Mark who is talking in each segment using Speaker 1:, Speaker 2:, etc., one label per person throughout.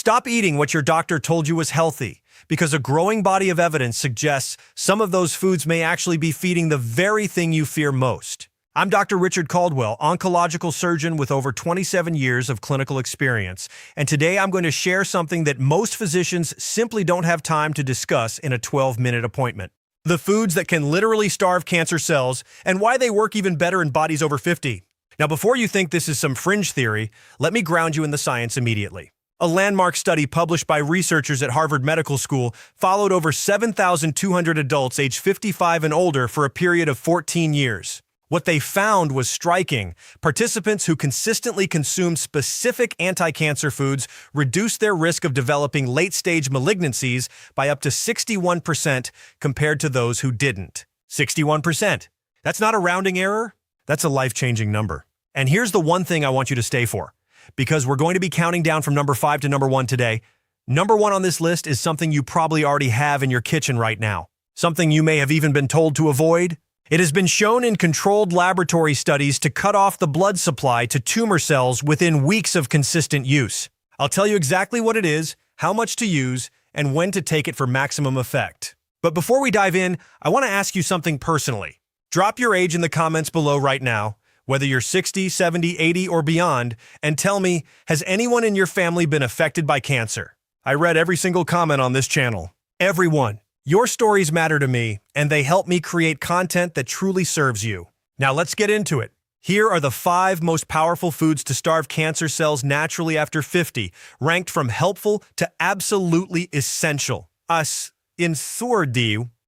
Speaker 1: Stop eating what your doctor told you was healthy, because a growing body of evidence suggests some of those foods may actually be feeding the very thing you fear most. I'm Dr. Richard Caldwell, oncological surgeon with over 27 years of clinical experience, and today I'm going to share something that most physicians simply don't have time to discuss in a 12-minute appointment. The foods that can literally starve cancer cells and why they work even better in bodies over 50. Now, before you think this is some fringe theory, let me ground you in the science immediately. A landmark study published by researchers at Harvard Medical School followed over 7,200 adults aged 55 and older for a period of 14 years. What they found was striking. Participants who consistently consumed specific anti-cancer foods reduced their risk of developing late-stage malignancies by up to 61% compared to those who didn't. 61%. That's not a rounding error. That's a life-changing number. And here's the one thing I want you to stay for, because we're going to be counting down from number 5 to number 1 today. Number 1 on this list is something you probably already have in your kitchen right now. Something you may have even been told to avoid. It has been shown in controlled laboratory studies to cut off the blood supply to tumor cells within weeks of consistent use. I'll tell you exactly what it is, how much to use, and when to take it for maximum effect. But before we dive in, I want to ask you something personally. Drop your age in the comments below right now, whether you're 60, 70, 80, or beyond, and tell me, has anyone in your family been affected by cancer? I read every single comment on this channel. Everyone. Your stories matter to me, and they help me create content that truly serves you. Now let's get into it. Here are the 5 most powerful foods to starve cancer cells naturally after 50, ranked from helpful to absolutely essential.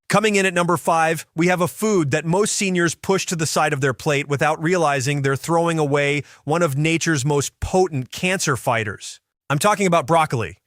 Speaker 1: Coming in at number 5, we have a food that most seniors push to the side of their plate without realizing they're throwing away one of nature's most potent cancer fighters. I'm talking about broccoli,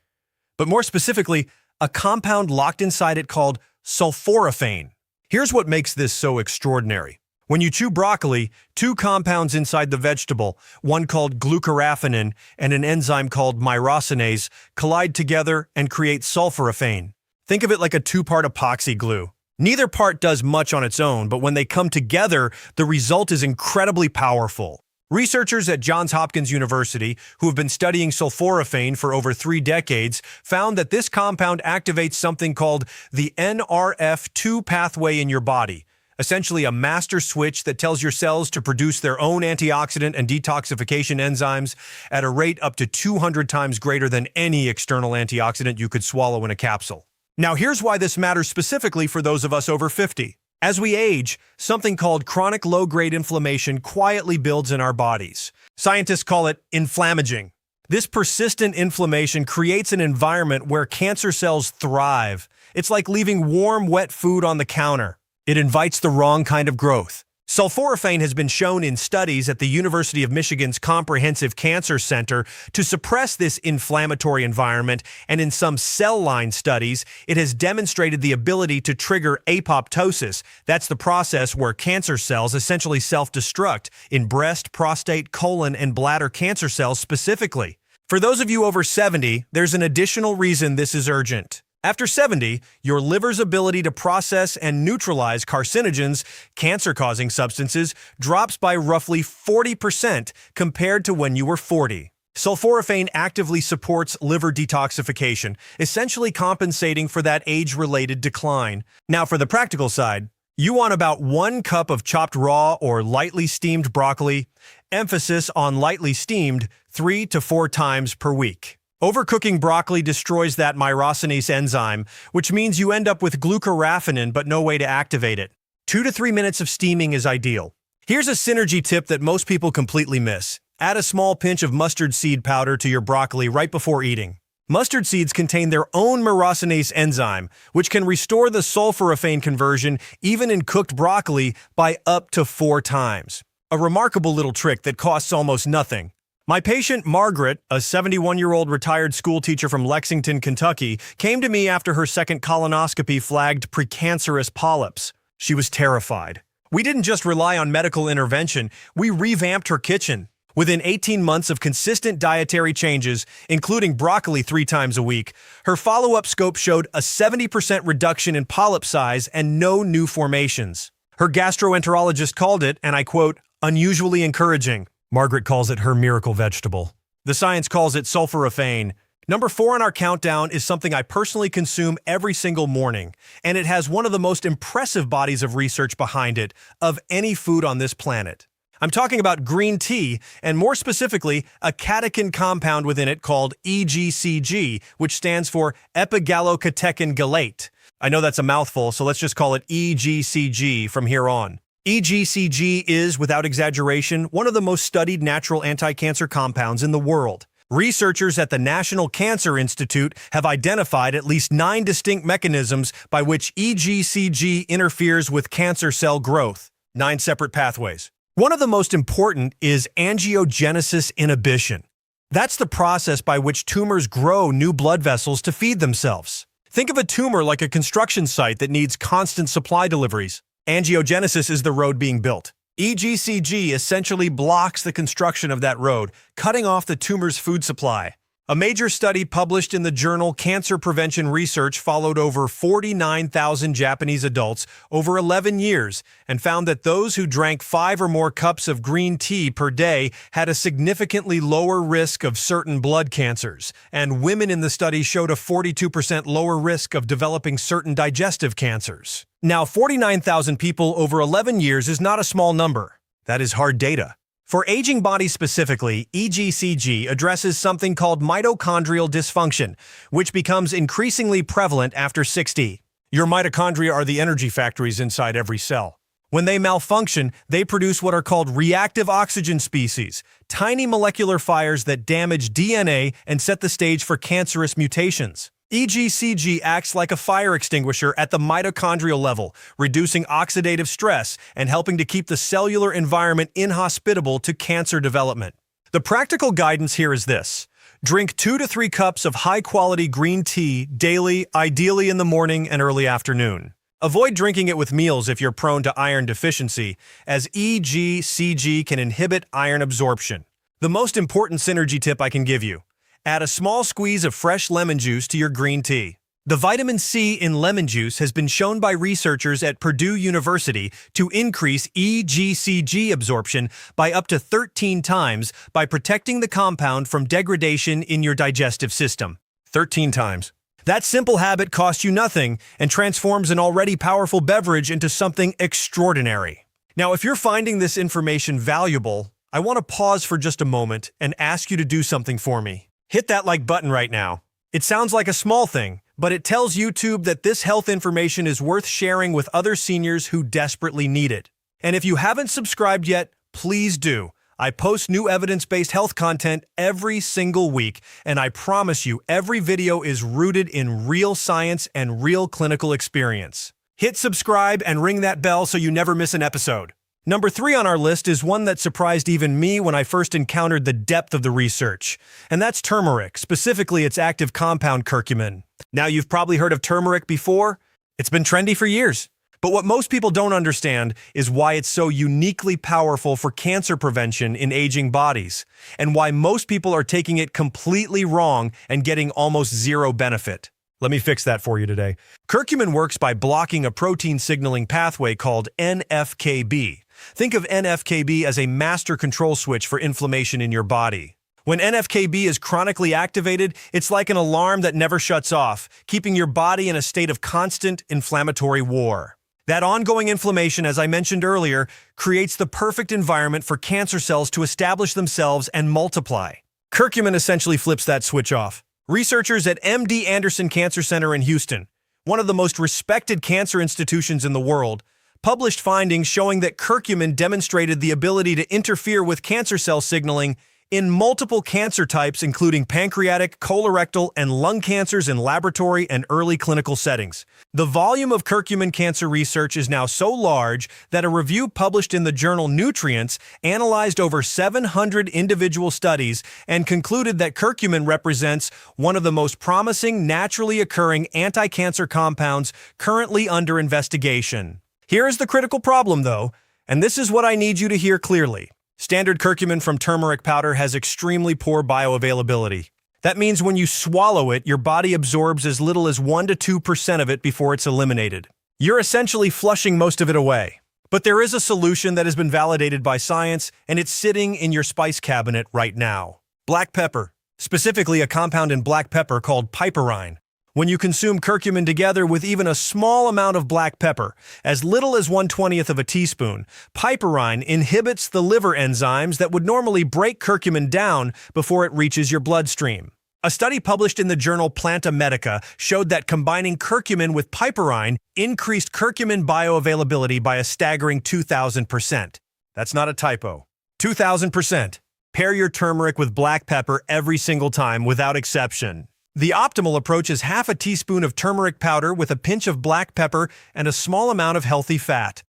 Speaker 1: but more specifically, a compound locked inside it called sulforaphane. Here's what makes this so extraordinary. When you chew broccoli, 2 compounds inside the vegetable, one called glucoraphanin and an enzyme called myrosinase, collide together and create sulforaphane. Think of it like a 2-part epoxy glue. Neither part does much on its own, but when they come together, the result is incredibly powerful. Researchers at Hopkins University, who have been studying sulforaphane for over 3 decades, found that this compound activates something called the NRF2 pathway in your body, essentially a master switch that tells your cells to produce their own antioxidant and detoxification enzymes at a rate up to 200 times greater than any external antioxidant you could swallow in a capsule. Now here's why this matters specifically for those of us over 50. As we age, something called chronic low-grade inflammation quietly builds in our bodies. Scientists call it inflammaging. This persistent inflammation creates an environment where cancer cells thrive. It's like leaving warm, wet food on the counter. It invites the wrong kind of growth. Sulforaphane has been shown in studies at the University of Michigan's Comprehensive Cancer Center to suppress this inflammatory environment, and in some cell line studies, it has demonstrated the ability to trigger apoptosis. That's the process where cancer cells essentially self-destruct in breast, prostate, colon, and bladder cancer cells specifically. For those of you over 70, there's an additional reason this is urgent. After 70, your liver's ability to process and neutralize carcinogens, cancer-causing substances, drops by roughly 40% compared to when you were 40. Sulforaphane actively supports liver detoxification, essentially compensating for that age-related decline. Now, for the practical side, you want about 1 cup of chopped raw or lightly steamed broccoli, emphasis on lightly steamed, 3 to 4 times per week. Overcooking broccoli destroys that myrosinase enzyme, which means you end up with glucoraphanin but no way to activate it. 2 to 3 minutes of steaming is ideal. Here's a synergy tip that most people completely miss. Add a small pinch of mustard seed powder to your broccoli right before eating. Mustard seeds contain their own myrosinase enzyme, which can restore the sulforaphane conversion even in cooked broccoli by up to 4 times. A remarkable little trick that costs almost nothing. My patient, Margaret, a 71-year-old retired schoolteacher from Lexington, Kentucky, came to me after her second colonoscopy flagged precancerous polyps. She was terrified. We didn't just rely on medical intervention, we revamped her kitchen. Within 18 months of consistent dietary changes, including broccoli 3 times a week, her follow-up scope showed a 70% reduction in polyp size and no new formations. Her gastroenterologist called it, and I quote, unusually encouraging. Margaret calls it her miracle vegetable. The science calls it sulforaphane. Number 4 on our countdown is something I personally consume every single morning, and it has one of the most impressive bodies of research behind it of any food on this planet. I'm talking about green tea, and more specifically, a catechin compound within it called EGCG, which stands for epigallocatechin gallate. I know that's a mouthful, so let's just call it EGCG from here on. EGCG is, without exaggeration, one of the most studied natural anti-cancer compounds in the world. Researchers at the National Cancer Institute have identified at least 9 distinct mechanisms by which EGCG interferes with cancer cell growth. 9 separate pathways. One of the most important is angiogenesis inhibition. That's the process by which tumors grow new blood vessels to feed themselves. Think of a tumor like a construction site that needs constant supply deliveries. Angiogenesis is the road being built. EGCG essentially blocks the construction of that road, cutting off the tumor's food supply. A major study published in the journal Cancer Prevention Research followed over 49,000 Japanese adults over 11 years and found that those who drank 5 or more cups of green tea per day had a significantly lower risk of certain blood cancers, and women in the study showed a 42% lower risk of developing certain digestive cancers. Now, 49,000 people over 11 years is not a small number. That is hard data. For aging bodies specifically, EGCG addresses something called mitochondrial dysfunction, which becomes increasingly prevalent after 60. Your mitochondria are the energy factories inside every cell. When they malfunction, they produce what are called reactive oxygen species, tiny molecular fires that damage DNA and set the stage for cancerous mutations. EGCG acts like a fire extinguisher at the mitochondrial level, reducing oxidative stress and helping to keep the cellular environment inhospitable to cancer development. The practical guidance here is this. Drink 2 to 3 cups of high-quality green tea daily, ideally in the morning and early afternoon. Avoid drinking it with meals if you're prone to iron deficiency, as EGCG can inhibit iron absorption. The most important synergy tip I can give you: add a small squeeze of fresh lemon juice to your green tea. The vitamin C in lemon juice has been shown by researchers at Purdue University to increase EGCG absorption by up to 13 times by protecting the compound from degradation in your digestive system. 13 times. That simple habit costs you nothing and transforms an already powerful beverage into something extraordinary. Now, if you're finding this information valuable, I want to pause for just a moment and ask you to do something for me. Hit that like button right now. It sounds like a small thing, but it tells YouTube that this health information is worth sharing with other seniors who desperately need it. And if you haven't subscribed yet, please do. I post new evidence-based health content every single week, and I promise you every video is rooted in real science and real clinical experience. Hit subscribe and ring that bell so you never miss an episode. Number 3 on our list is one that surprised even me when I first encountered the depth of the research, and that's turmeric, specifically its active compound curcumin. Now, you've probably heard of turmeric before. It's been trendy for years. But what most people don't understand is why it's so uniquely powerful for cancer prevention in aging bodies, and why most people are taking it completely wrong and getting almost zero benefit. Let me fix that for you today. Curcumin works by blocking a protein signaling pathway called NF-κB. Think of NF-κB as a master control switch for inflammation in your body. When NF-κB is chronically activated, it's like an alarm that never shuts off, keeping your body in a state of constant inflammatory war. That ongoing inflammation, as I mentioned earlier, creates the perfect environment for cancer cells to establish themselves and multiply. Curcumin essentially flips that switch off. Researchers at MD Anderson Cancer Center in Houston, one of the most respected cancer institutions in the world, published findings showing that curcumin demonstrated the ability to interfere with cancer cell signaling in multiple cancer types, including pancreatic, colorectal, and lung cancers in laboratory and early clinical settings. The volume of curcumin cancer research is now so large that a review published in the journal Nutrients analyzed over 700 individual studies and concluded that curcumin represents one of the most promising naturally occurring anti-cancer compounds currently under investigation. Here is the critical problem, though, and this is what I need you to hear clearly. Standard curcumin from turmeric powder has extremely poor bioavailability. That means when you swallow it, your body absorbs as little as 1 to 2% of it before it's eliminated. You're essentially flushing most of it away. But there is a solution that has been validated by science, and it's sitting in your spice cabinet right now. Black pepper. specifically a compound in black pepper called piperine. When you consume curcumin together with even a small amount of black pepper, as little as 1/20th of a teaspoon, piperine inhibits the liver enzymes that would normally break curcumin down before it reaches your bloodstream. A study published in the journal Planta Medica showed that combining curcumin with piperine increased curcumin bioavailability by a staggering 2,000%. That's not a typo. 2,000%. Pair your turmeric with black pepper every single time without exception. The optimal approach is half a teaspoon of turmeric powder with a pinch of black pepper and a small amount of healthy fat.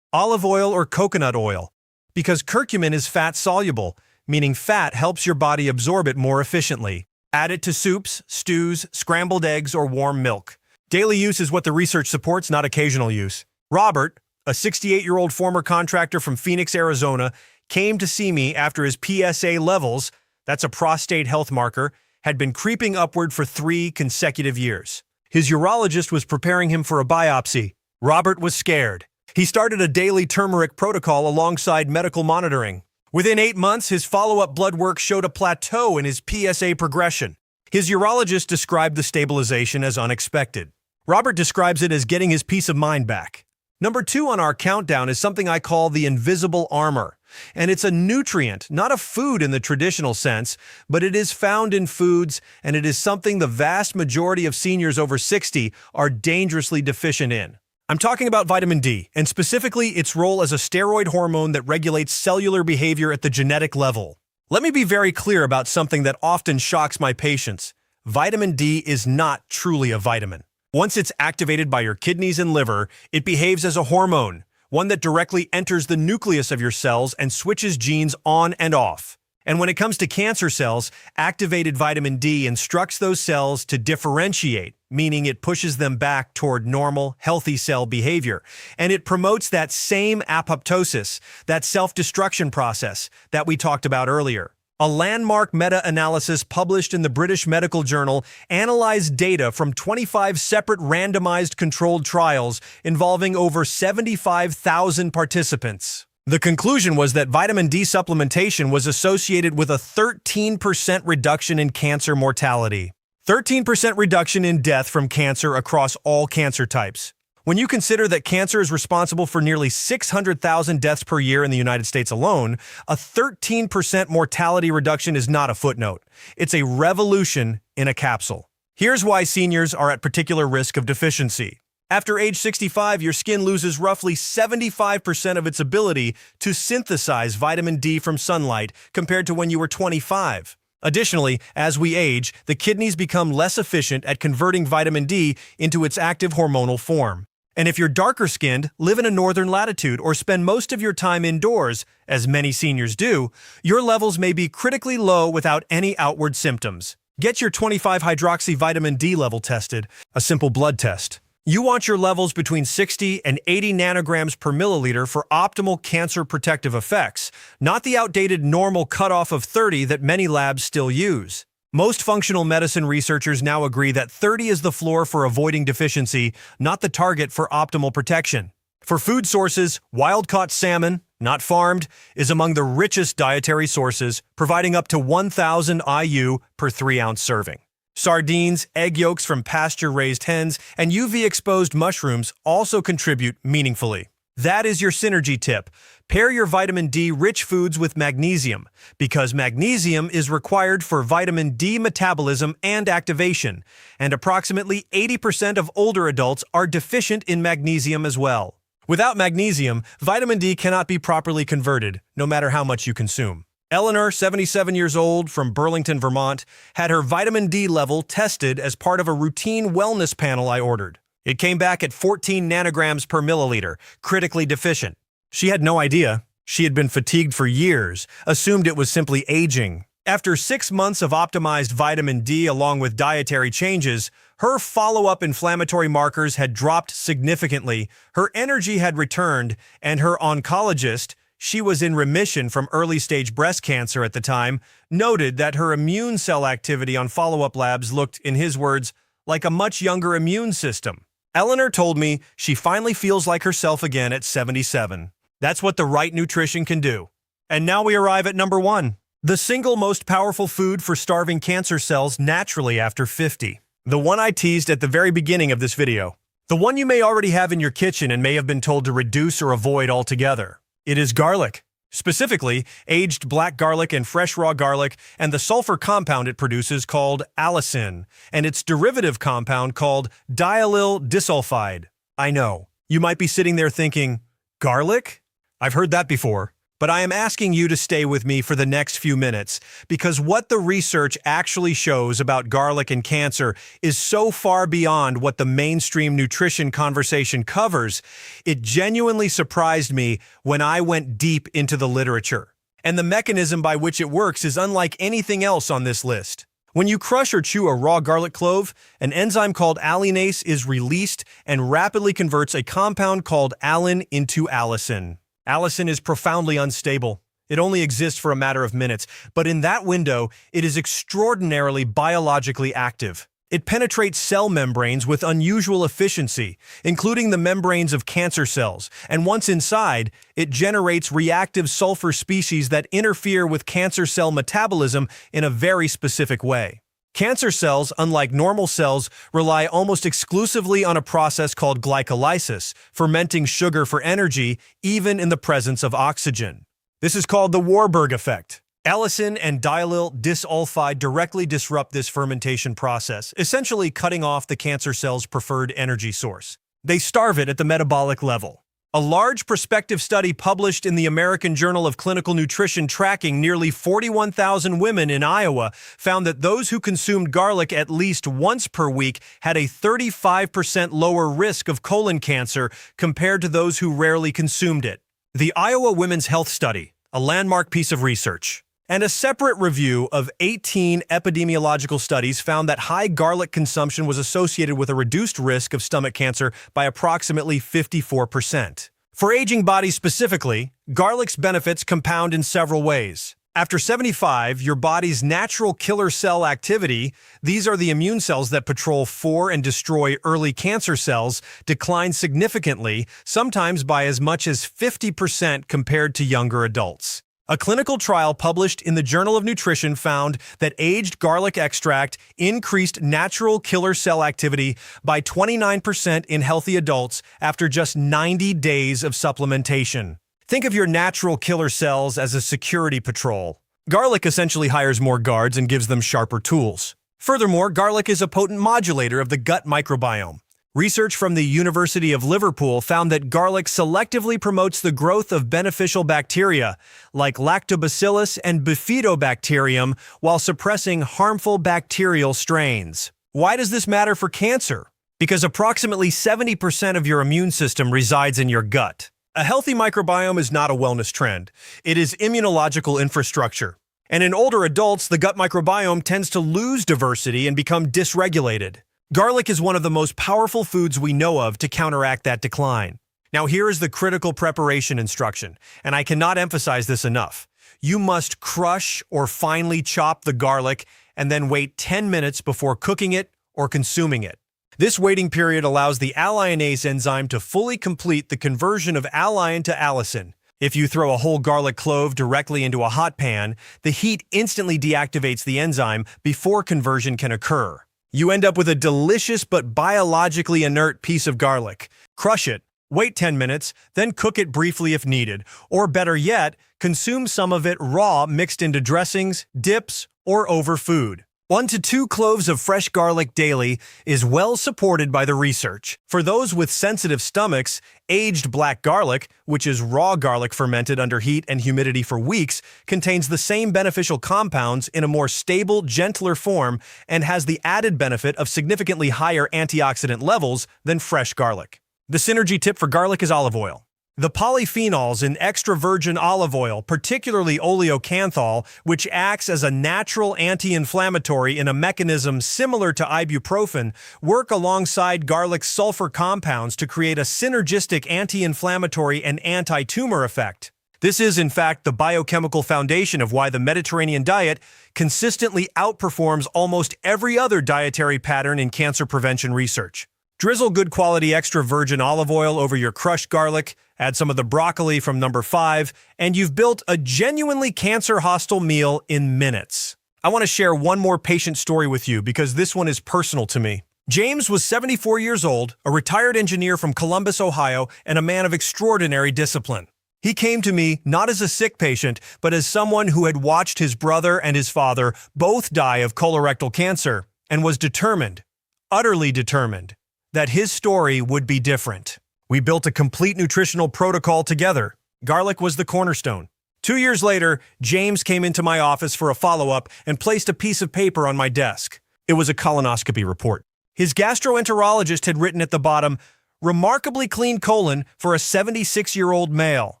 Speaker 1: Olive oil or coconut oil. Because curcumin is fat-soluble, meaning fat helps your body absorb it more efficiently. Add it to soups, stews, scrambled eggs, or warm milk. Daily use is what the research supports, not occasional use. Robert, a 68-year-old former contractor from Phoenix, Arizona, came to see me after his PSA levels, that's a prostate health marker, had been creeping upward for 3 consecutive years. His urologist was preparing him for a biopsy. Robert was scared. He started a daily turmeric protocol alongside medical monitoring. Within 8 months, his follow-up blood work showed a plateau in his PSA progression. His urologist described the stabilization as unexpected. Robert describes it as getting his peace of mind back. Number 2 on our countdown is something I call the invisible armor. And it's a nutrient, not a food in the traditional sense, but it is found in foods, and it is something the vast majority of seniors over 60 are dangerously deficient in. I'm talking about vitamin D, and specifically its role as a steroid hormone that regulates cellular behavior at the genetic level. Let me be very clear about something that often shocks my patients. Vitamin D is not truly a vitamin. Once it's activated by your kidneys and liver, it behaves as a hormone, one that directly enters the nucleus of your cells and switches genes on and off. And when it comes to cancer cells, activated vitamin D instructs those cells to differentiate, meaning it pushes them back toward normal, healthy cell behavior. And it promotes that same apoptosis, that self-destruction process that we talked about earlier. A landmark meta-analysis published in the British Medical Journal analyzed data from 25 separate randomized controlled trials involving over 75,000 participants. The conclusion was that vitamin D supplementation was associated with a 13% reduction in cancer mortality. 13% reduction in death from cancer across all cancer types. When you consider that cancer is responsible for nearly 600,000 deaths per year in the United States alone, a 13% mortality reduction is not a footnote. It's a revolution in a capsule. Here's why seniors are at particular risk of deficiency. After age 65, your skin loses roughly 75% of its ability to synthesize vitamin D from sunlight compared to when you were 25. Additionally, as we age, the kidneys become less efficient at converting vitamin D into its active hormonal form. And if you're darker-skinned, live in a northern latitude, or spend most of your time indoors, as many seniors do, your levels may be critically low without any outward symptoms. Get your 25-hydroxy vitamin D level tested, a simple blood test. You want your levels between 60 and 80 nanograms per milliliter for optimal cancer protective effects, not the outdated normal cutoff of 30 that many labs still use. Most functional medicine researchers now agree that 30 is the floor for avoiding deficiency, not the target for optimal protection. For food sources, wild-caught salmon, not farmed, is among the richest dietary sources, providing up to 1,000 IU per 3-ounce serving. Sardines, egg yolks from pasture-raised hens, and UV-exposed mushrooms also contribute meaningfully. That is your synergy tip. Pair your vitamin D-rich foods with magnesium, because magnesium is required for vitamin D metabolism and activation, and approximately 80% of older adults are deficient in magnesium as well. Without magnesium, vitamin D cannot be properly converted, no matter how much you consume. Eleanor, 77 years old, from Burlington, Vermont, had her vitamin D level tested as part of a routine wellness panel I ordered. It came back at 14 nanograms per milliliter, critically deficient. She had no idea. She had been fatigued for years, assumed it was simply aging. After 6 months of optimized vitamin D along with dietary changes, her follow-up inflammatory markers had dropped significantly, her energy had returned, and her oncologist, she was in remission from early-stage breast cancer at the time, noted that her immune cell activity on follow-up labs looked, in his words, like a much younger immune system. Eleanor told me she finally feels like herself again at 77. That's what the right nutrition can do. And now we arrive at number 1. The single most powerful food for starving cancer cells naturally after 50. The one I teased at the very beginning of this video. The one you may already have in your kitchen and may have been told to reduce or avoid altogether. It is garlic. Specifically, aged black garlic and fresh raw garlic, and the sulfur compound it produces called allicin, and its derivative compound called diallyl disulfide. I know, you might be sitting there thinking, garlic? I've heard that before. But I am asking you to stay with me for the next few minutes, because what the research actually shows about garlic and cancer is so far beyond what the mainstream nutrition conversation covers, it genuinely surprised me when I went deep into the literature. And the mechanism by which it works is unlike anything else on this list. When you crush or chew a raw garlic clove, an enzyme called allinase is released and rapidly converts a compound called allin into allicin. Allicin is profoundly unstable. It only exists for a matter of minutes, but in that window, it is extraordinarily biologically active. It penetrates cell membranes with unusual efficiency, including the membranes of cancer cells, and once inside, it generates reactive sulfur species that interfere with cancer cell metabolism in a very specific way. Cancer cells, unlike normal cells, rely almost exclusively on a process called glycolysis, fermenting sugar for energy, even in the presence of oxygen. This is called the Warburg effect. Allicin and diallyl disulfide directly disrupt this fermentation process, essentially cutting off the cancer cell's preferred energy source. They starve it at the metabolic level. A large prospective study published in the American Journal of Clinical Nutrition tracking nearly 41,000 women in Iowa found that those who consumed garlic at least once per week had a 35% lower risk of colon cancer compared to those who rarely consumed it. The Iowa Women's Health Study, a landmark piece of research, and a separate review of 18 epidemiological studies found that high garlic consumption was associated with a reduced risk of stomach cancer by approximately 54%. For aging bodies specifically, garlic's benefits compound in several ways. After 75, your body's natural killer cell activity, these are the immune cells that patrol for and destroy early cancer cells, declines significantly, sometimes by as much as 50% compared to younger adults. A clinical trial published in the Journal of Nutrition found that aged garlic extract increased natural killer cell activity by 29% in healthy adults after just 90 days of supplementation. Think of your natural killer cells as a security patrol. Garlic essentially hires more guards and gives them sharper tools. Furthermore, garlic is a potent modulator of the gut microbiome. Research from the University of Liverpool found that garlic selectively promotes the growth of beneficial bacteria, like lactobacillus and bifidobacterium, while suppressing harmful bacterial strains. Why does this matter for cancer? Because approximately 70% of your immune system resides in your gut. A healthy microbiome is not a wellness trend. It is immunological infrastructure. And in older adults, the gut microbiome tends to lose diversity and become dysregulated. Garlic is one of the most powerful foods we know of to counteract that decline. Now here is the critical preparation instruction, and I cannot emphasize this enough. You must crush or finely chop the garlic and then wait 10 minutes before cooking it or consuming it. This waiting period allows the alliinase enzyme to fully complete the conversion of allin to allicin. If you throw a whole garlic clove directly into a hot pan, the heat instantly deactivates the enzyme before conversion can occur. You end up with a delicious but biologically inert piece of garlic. Crush it, wait 10 minutes, then cook it briefly if needed, or better yet, consume some of it raw mixed into dressings, dips, or over food. 1 to 2 cloves of fresh garlic daily is well supported by the research. For those with sensitive stomachs, aged black garlic, which is raw garlic fermented under heat and humidity for weeks, contains the same beneficial compounds in a more stable, gentler form and has the added benefit of significantly higher antioxidant levels than fresh garlic. The synergy tip for garlic is olive oil. The polyphenols in extra virgin olive oil, particularly oleocanthal, which acts as a natural anti-inflammatory in a mechanism similar to ibuprofen, work alongside garlic's sulfur compounds to create a synergistic anti-inflammatory and anti-tumor effect. This is, in fact, the biochemical foundation of why the Mediterranean diet consistently outperforms almost every other dietary pattern in cancer prevention research. Drizzle good quality extra virgin olive oil over your crushed garlic, add some of the broccoli from number 5, and you've built a genuinely cancer-hostile meal in minutes. I want to share one more patient story with you because this one is personal to me. James was 74 years old, a retired engineer from Columbus, Ohio, and a man of extraordinary discipline. He came to me not as a sick patient, but as someone who had watched his brother and his father both die of colorectal cancer and was determined, utterly determined, that his story would be different. We built a complete nutritional protocol together. Garlic was the cornerstone. 2 years later, James came into my office for a follow-up and placed a piece of paper on my desk. It was a colonoscopy report. His gastroenterologist had written at the bottom, "Remarkably clean colon for a 76-year-old male."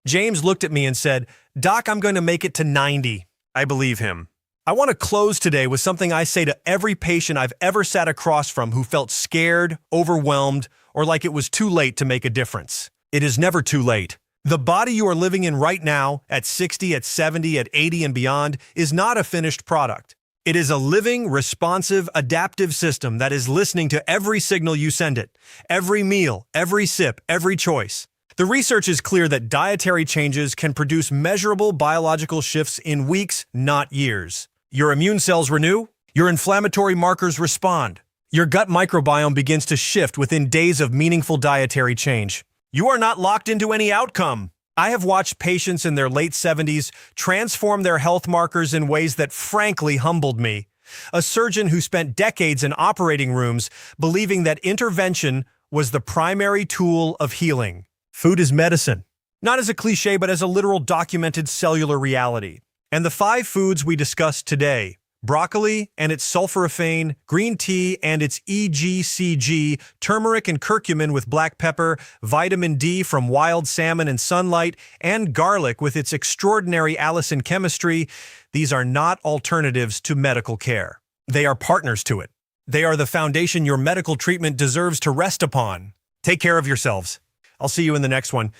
Speaker 1: James looked at me and said, "Doc, I'm going to make it to 90. I believe him. I want to close today with something I say to every patient I've ever sat across from who felt scared, overwhelmed, or like it was too late to make a difference. It is never too late. The body you are living in right now, at 60, at 70, at 80, and beyond, is not a finished product. It is a living, responsive, adaptive system that is listening to every signal you send it, every meal, every sip, every choice. The research is clear that dietary changes can produce measurable biological shifts in weeks, not years. Your immune cells renew, your inflammatory markers respond. Your gut microbiome begins to shift within days of meaningful dietary change. You are not locked into any outcome. I have watched patients in their late 70s transform their health markers in ways that frankly humbled me. A surgeon who spent decades in operating rooms believing that intervention was the primary tool of healing. Food is medicine, not as a cliche, but as a literal documented cellular reality. And the 5 foods we discussed today, broccoli and its sulforaphane, green tea and its EGCG, turmeric and curcumin with black pepper, vitamin D from wild salmon and sunlight, and garlic with its extraordinary allicin chemistry, these are not alternatives to medical care. They are partners to it. They are the foundation your medical treatment deserves to rest upon. Take care of yourselves. I'll see you in the next one.